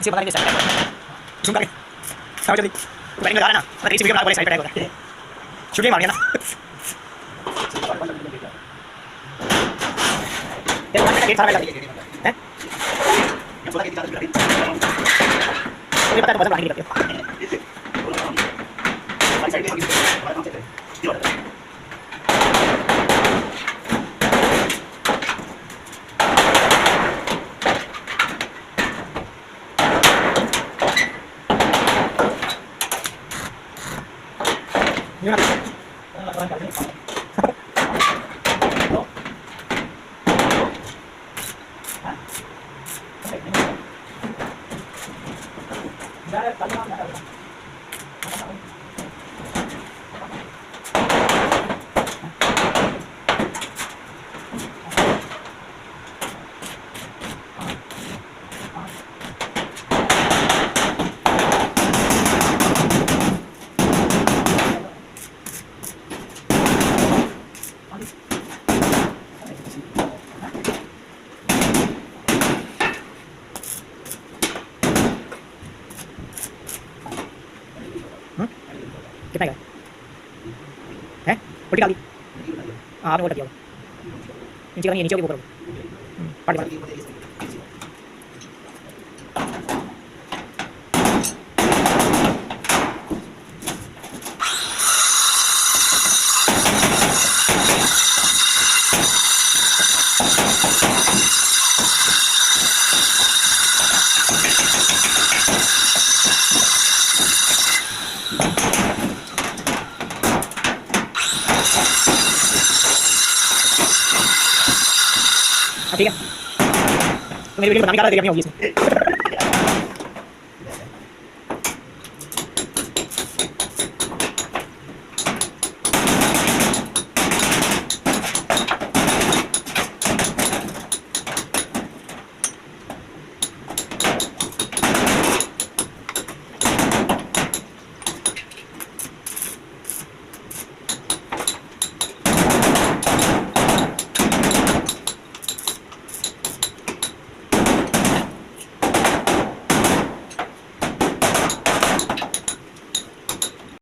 इसे पता नहीं कैसे झूम करके समझ जल्दी तो बैटिंग लगा रहा है ना मतलब इसी वीडियो में बोले साइड पे अटैक होगा शूटिंग मार दिया ना ये बात का गेट सारा लगा है मुझे पता है तो वजन बढ़ाने की करते हो कितना का है उल्टी डाल दी हाँ आपने उल्टा किया नीचे करनी है नीचे होगी वो करो पार्टी ठीक है तो मेरी वीडियो बनाने का देरी अपनी होगी इसमें